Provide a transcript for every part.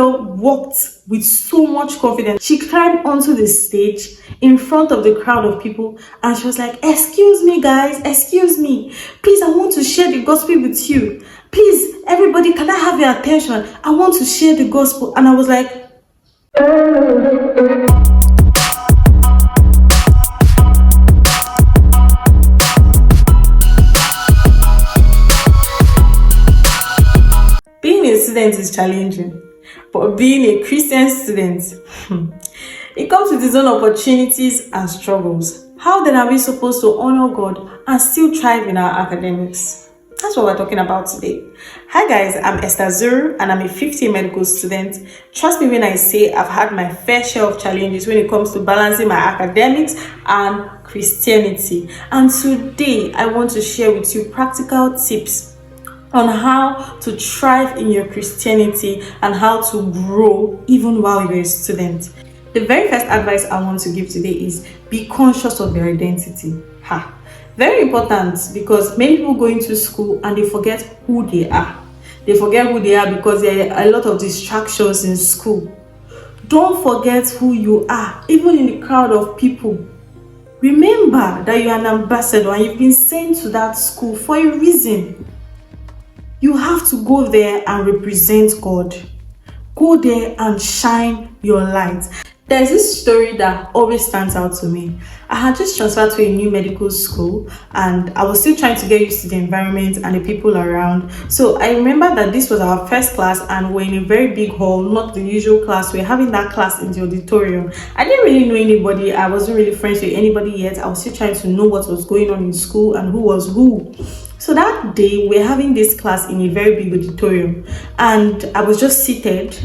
girl walked with so much confidence. She climbed onto the stage in front of the crowd of people and she was like, "Excuse me, guys, excuse me. Please, I want to share the gospel with you. Please, everybody, can I have your attention? I want to share the gospel." And I was like, being a student is challenging, but being a Christian student, it comes with its own opportunities and struggles. How then are we supposed to honor God and still thrive in our academics? That's what we're talking about today. Hi guys, I'm Esther Zuru and I'm a 50 medical student. Trust me when I say I've had my fair share of challenges when it comes to balancing my academics and Christianity. And today I want to share with you practical tips on how to thrive in your Christianity and how to grow even while you're a student. The very first advice I want to give today is be conscious of your identity. Very important, because many people go into school and they forget who they are. They forget who they are because there are a lot of distractions in school. Don't forget who you are, even in the crowd of people. Remember that you're an ambassador and you've been sent to that school for a reason. You have to go there and represent God. Go there and shine your light. There's this story that always stands out to me. I had just transferred to a new medical school and I was still trying to get used to the environment and the people around. So I remember that this was our first class and we're in a very big hall, not the usual class. We're having that class in the auditorium. I didn't really know anybody. I wasn't really friends with anybody yet. I was still trying to know what was going on in school and who was who. So that day, we're having this class in a very big auditorium and I was just seated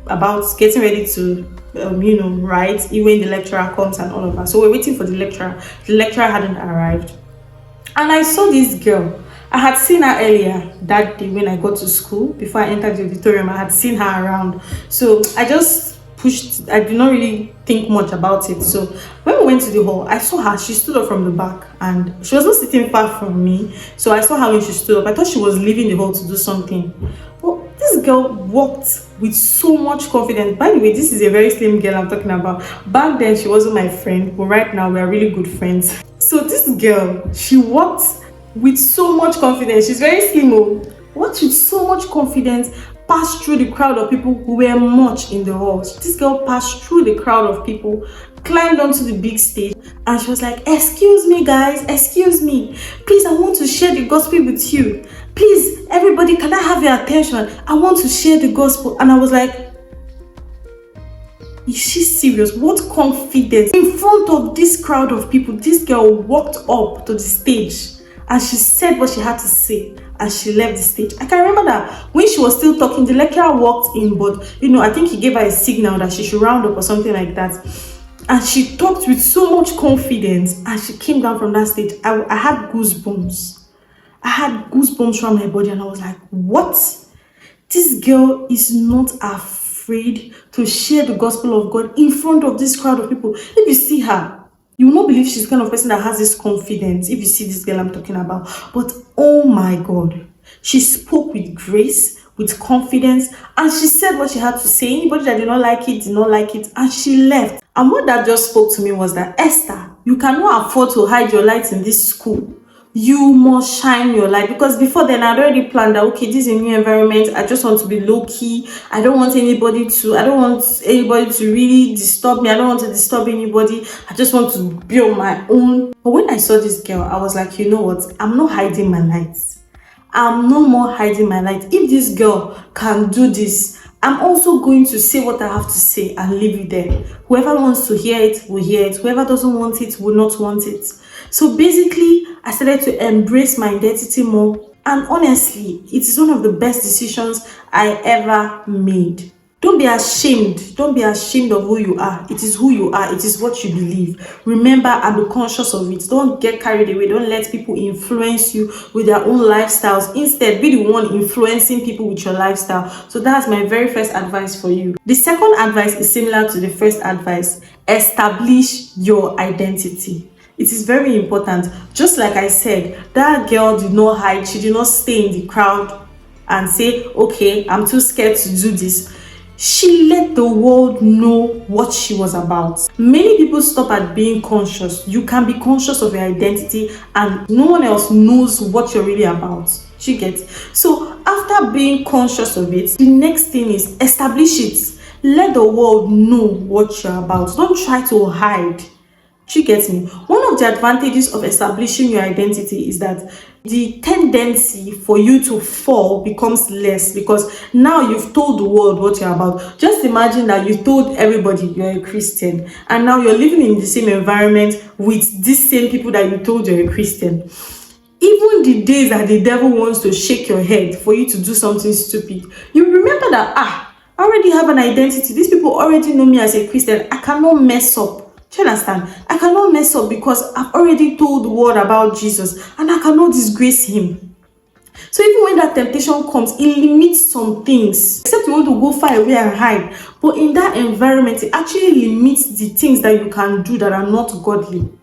about getting ready to write, even the lecturer comes and all of that. So we're waiting for the lecturer. The lecturer hadn't arrived. And I saw this girl. I had seen her earlier that day when I got to school. Before I entered the auditorium, I had seen her around. So I just pushed. I did not really think much about it. So when we went to the hall, I saw her. She stood up from the back and she was not sitting far from me. So I saw her when she stood up. I thought she was leaving the hall to do something. But this girl walked with so much confidence. By the way, this is a very slim girl I'm talking about. Back then, she wasn't my friend, but right now we are really good friends. So this girl, she walked with so much confidence. She's very slim, walked with so much confidence, passed through the crowd of people who were much in the hall. This girl passed through the crowd of people, climbed onto the big stage, and she was like, "Excuse me, guys, excuse me. Please, I want to share the gospel with you. Please, everybody, can I have your attention? I want to share the gospel." And I was like, is she serious? What confidence! In front of this crowd of people, this girl walked up to the stage and she said what she had to say and she left the stage. I can remember that when she was still talking, the lecturer walked in, but I think he gave her a signal that she should round up or something like that. And she talked with so much confidence and she came down from that stage. I had goosebumps. I had goosebumps from my body and I was like, what? This girl is not afraid to share the gospel of God in front of this crowd of people. If you see her, you will not believe she's the kind of person that has this confidence. If you see this girl I'm talking about. But oh my God, she spoke with grace, with confidence, and she said what she had to say. Anybody that did not like it, and she left. And what that just spoke to me was that, Esther, you cannot afford to hide your light in this school. You must shine your light. Because before then, I'd already planned that, okay, this is a new environment. I just want to be low-key. I don't want anybody to really disturb me. I don't want to disturb anybody. I just want to be on my own. But when I saw this girl, I was like, you know what? I'm not hiding my lights. I'm no more hiding my light. If this girl can do this, I'm also going to say what I have to say and leave it there. Whoever wants to hear it will hear it. Whoever doesn't want it will not want it. So basically, I started to embrace my identity more. And honestly, it is one of the best decisions I ever made. Don't be ashamed. Don't be ashamed of who you are. It is who you are. It is what you believe. Remember and be conscious of it. Don't get carried away. Don't let people influence you with their own lifestyles. Instead, be the one influencing people with your lifestyle. So that's my very first advice for you. The second advice is similar to the first advice. Establish your identity. It is very important. Just like I said, that girl did not hide. She did not stay in the crowd and say, okay, I'm too scared to do this. She let the world know what she was about. Many people stop at being conscious. You can be conscious of your identity and no one else knows what you're really about. She gets. So after being conscious of it, the next thing is establish it. Let the world know what you're about. Don't try to hide. She gets me. One of the advantages of establishing your identity is that the tendency for you to fall becomes less because now you've told the world what you're about. Just imagine that you told everybody you're a Christian and now you're living in the same environment with these same people that you told you're a Christian. Even the days that the devil wants to shake your head for you to do something stupid, you remember that, I already have an identity. These people already know me as a Christian. I cannot mess up. Do you understand? I cannot mess up because I've already told the world about Jesus and I cannot disgrace him. So even when that temptation comes, it limits some things. Except you want to go far away and hide. But in that environment, it actually limits the things that you can do that are not godly.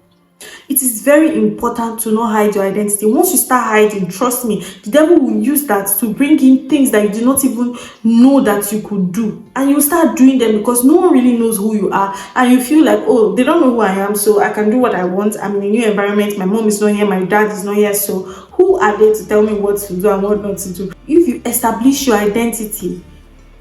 It is very important to not hide your identity. Once you start hiding, trust me, the devil will use that to bring in things that you did not even know that you could do. And you start doing them because no one really knows who you are. And you feel like, oh, they don't know who I am, so I can do what I want. I'm in a new environment. My mom is not here. My dad is not here. So who are they to tell me what to do and what not to do? If you establish your identity,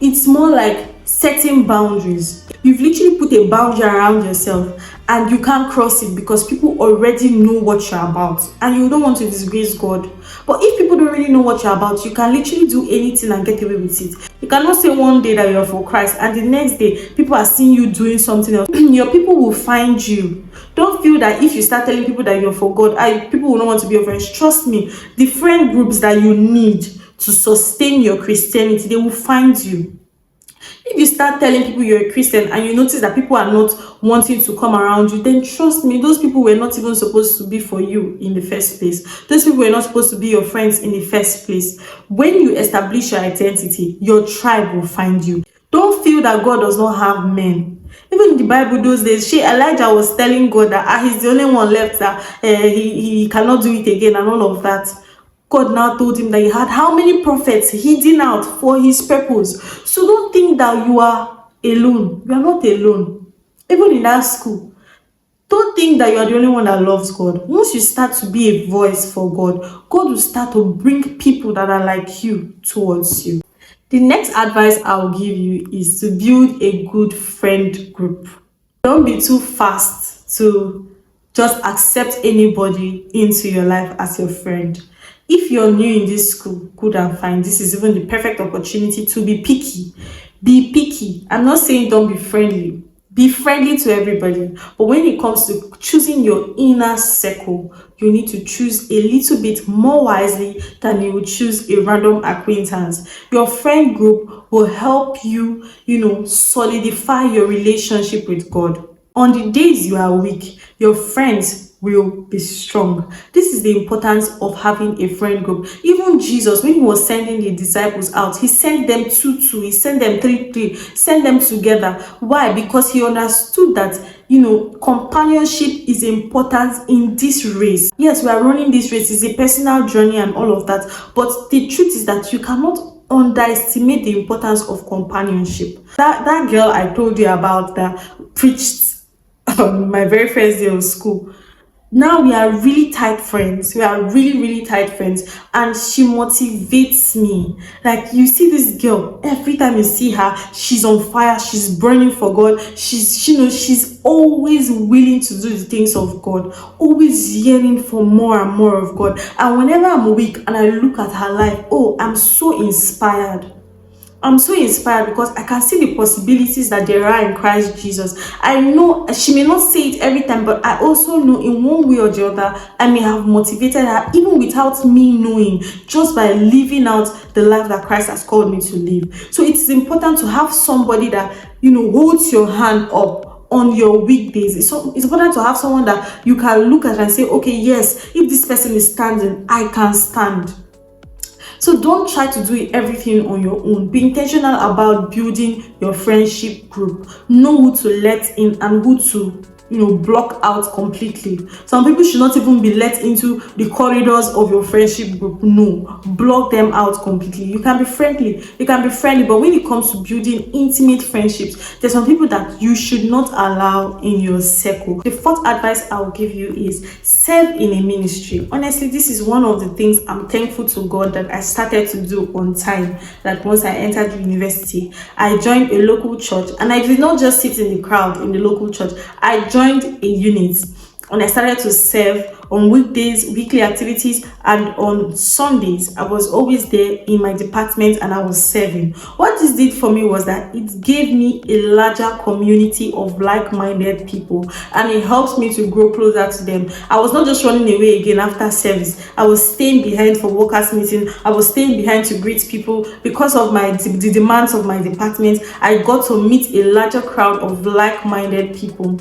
it's more like setting boundaries. You've literally put a boundary around yourself and you can't cross it because people already know what you're about and you don't want to disgrace God. But if people don't really know what you're about, you can literally do anything and get away with it. You cannot say one day that you're for Christ and the next day people are seeing you doing something else. Your people will find you. Don't feel that if you start telling people that you're for God, people will not want to be your friends. Trust me, the friend groups that you need to sustain your Christianity, they will find you. If you start telling people you're a Christian and you notice that people are not wanting to come around you, then trust me, those people were not even supposed to be for you in the first place. Those people were not supposed to be your friends in the first place. When you establish your identity, your tribe will find you. Don't feel that God does not have men. Even in the Bible those days, Elijah was telling God that he's the only one left, that he cannot do it again and all of that. God now told him that he had how many prophets hidden out for his purpose. So don't think that you are alone. You are not alone. Even in that school, don't think that you are the only one that loves God. Once you start to be a voice for God, God will start to bring people that are like you towards you. The next advice I'll give you is to build a good friend group. Don't be too fast to just accept anybody into your life as your friend. If you're new in this school, good and fine. This is even the perfect opportunity to be picky. Be picky. I'm not saying don't be friendly. Be friendly to everybody. But when it comes to choosing your inner circle, you need to choose a little bit more wisely than you would choose a random acquaintance. Your friend group will help you, solidify your relationship with God. On the days you are weak, your friends will be strong. This is the importance of having a friend group. Even Jesus, when he was sending the disciples out, he sent them 2-2, he sent them 3-3, sent them together. Why? Because he understood that companionship is important in this race. Yes, we are running this race. It's a personal journey and all of that. But the truth is that you cannot underestimate the importance of companionship. That girl I told you about that preached on my very first day of school, now we are really tight friends. We are really, really tight friends. And she motivates me. Like, you see this girl, every time you see her, she's on fire. She's burning for God. She's always willing to do the things of God. Always yearning for more and more of God. And whenever I'm weak and I look at her life, I'm so inspired. I'm so inspired because I can see the possibilities that there are in Christ Jesus. I know she may not say it every time, but I also know in one way or the other, I may have motivated her even without me knowing, just by living out the life that Christ has called me to live. So it's important to have somebody that, holds your hand up on your weekdays. It's important to have someone that you can look at and say, okay, yes, if this person is standing, I can stand. So don't try to do everything on your own. Be intentional about building your friendship group. Know who to let in and who to block out completely. Some people should not even be let into the corridors of your friendship group. No, block them out completely. You can be friendly, but when it comes to building intimate friendships, there's some people that you should not allow in your circle. The fourth advice I'll give you is serve in a ministry. Honestly, this is one of the things I'm thankful to God that I started to do on time. That once I entered university, I joined a local church, and I did not just sit in the crowd in the local church. I joined a unit, and I started to serve on weekdays, weekly activities, and on Sundays. I was always there in my department and I was serving. What this did for me was that it gave me a larger community of like-minded people, and it helped me to grow closer to them. I was not just running away again after service. I was staying behind for workers meeting. I was staying behind to greet people. Because of the demands of my department, I got to meet a larger crowd of like-minded people,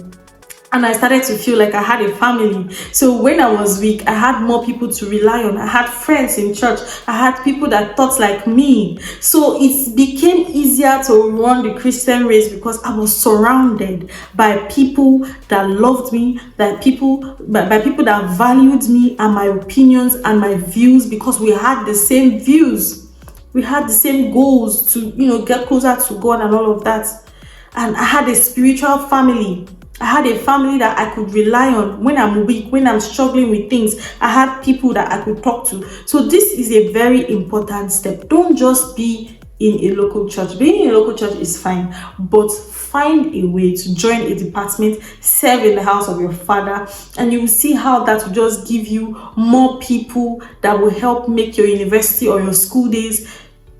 and I started to feel like I had a family. So when I was weak, I had more people to rely on. I had friends in church. I had people that thought like me. So it became easier to run the Christian race because I was surrounded by people that loved me, by people that valued me and my opinions and my views, because we had the same views. We had the same goals to, get closer to God and all of that. And I had a spiritual family. I had a family that I could rely on when I'm weak, when I'm struggling with things. I had people that I could talk to. So this is a very important step. Don't just be in a local church. Being in a local church is fine, but find a way to join a department, serve in the house of your father, and you will see how that will just give you more people that will help make your university or your school days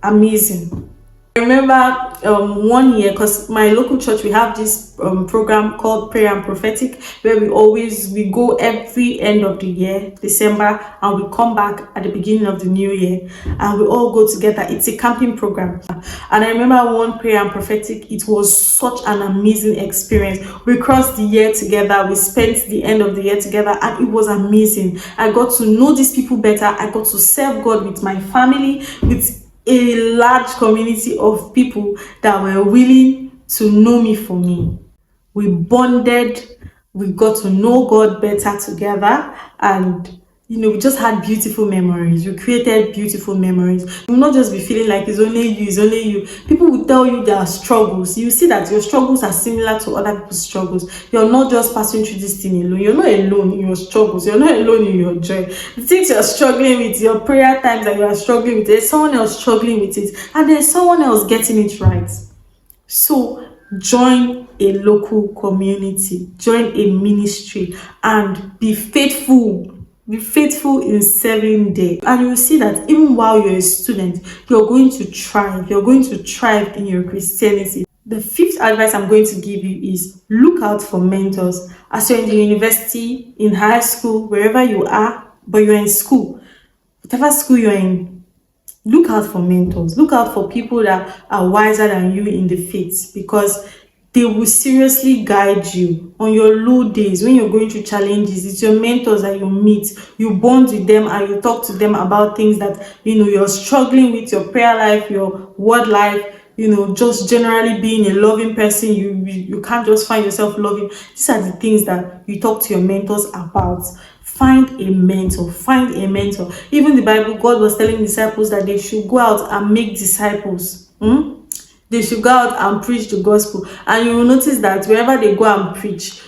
amazing. I remember 1 year, because my local church, we have this program called Prayer and Prophetic, where we go every end of the year, December, and we come back at the beginning of the new year, and we all go together. It's a camping program. And I remember one Prayer and Prophetic, it was such an amazing experience. We crossed the year together, we spent the end of the year together, and it was amazing. I got to know these people better. I got to serve God with my family, with a large community of people that were willing to know me for me. We bonded, we got to know God better together, and we just had beautiful memories. We created beautiful memories. You will not just be feeling like it's only you. People will tell you their struggles. You see that your struggles are similar to other people's struggles. You're not just passing through this thing alone. You're not alone in your struggles. You're not alone in your joy. The things you're struggling with, your prayer times that you are struggling with, there's someone else struggling with it, and there's someone else getting it right. So join a local community, join a ministry, and be faithful. Be faithful in serving there, and you will see that even while you're a student, you're going to thrive. You're going to thrive in your Christianity. The fifth advice I'm going to give you is look out for mentors. As you're in the university, in high school, wherever you are, but you're in school, whatever school you're in, look out for mentors. Look out for people that are wiser than you in the faith, because they will seriously guide you on your low days when you're going through challenges. It's your mentors that you meet. You bond with them and you talk to them about things that you're struggling with, your prayer life, your word life, just generally being a loving person. You can't just find yourself loving. These are the things that you talk to your mentors about. Find a mentor. Even the Bible, God was telling disciples that they should go out and make disciples. They should go out and preach the gospel. And you will notice that wherever they go and preach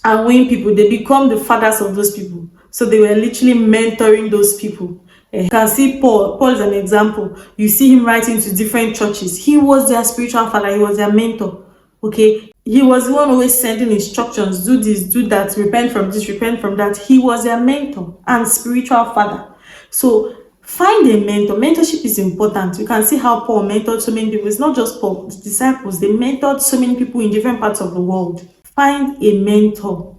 and win people, they become the fathers of those people. So they were literally mentoring those people. You can see Paul. Paul is an example. You see him writing to different churches. He was their spiritual father. He was their mentor. Okay? He was the one always sending instructions. Do this, do that. Repent from this, repent from that. He was their mentor and spiritual father. So find a mentor. Mentorship is important. You can see how Paul mentored so many people. It's not just Paul, the disciples. They mentored so many people in different parts of the world. Find a mentor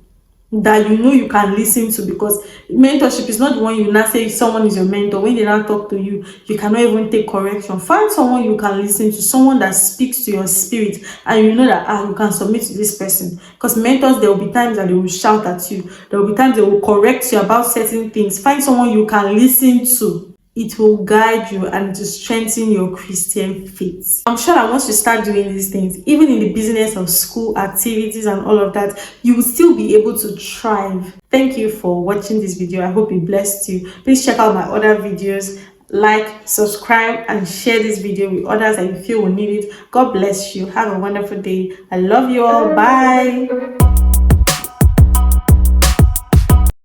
that you can listen to, because mentorship is not the one you now say someone is your mentor. When they now talk to you, you cannot even take correction. Find someone you can listen to, someone that speaks to your spirit, and you know that you can submit to this person. Because mentors, there will be times that they will shout at you. There will be times they will correct you about certain things. Find someone you can listen to. it will guide you and to strengthen your Christian faith. I'm sure that once you start doing these things, even in the business of school activities and all of that, you will still be able to thrive. Thank you for watching this video. I hope it blessed you. Please check out my other videos. Like, subscribe, and share this video with others that you feel will need it. God bless you. Have a wonderful day. I love you all. Bye.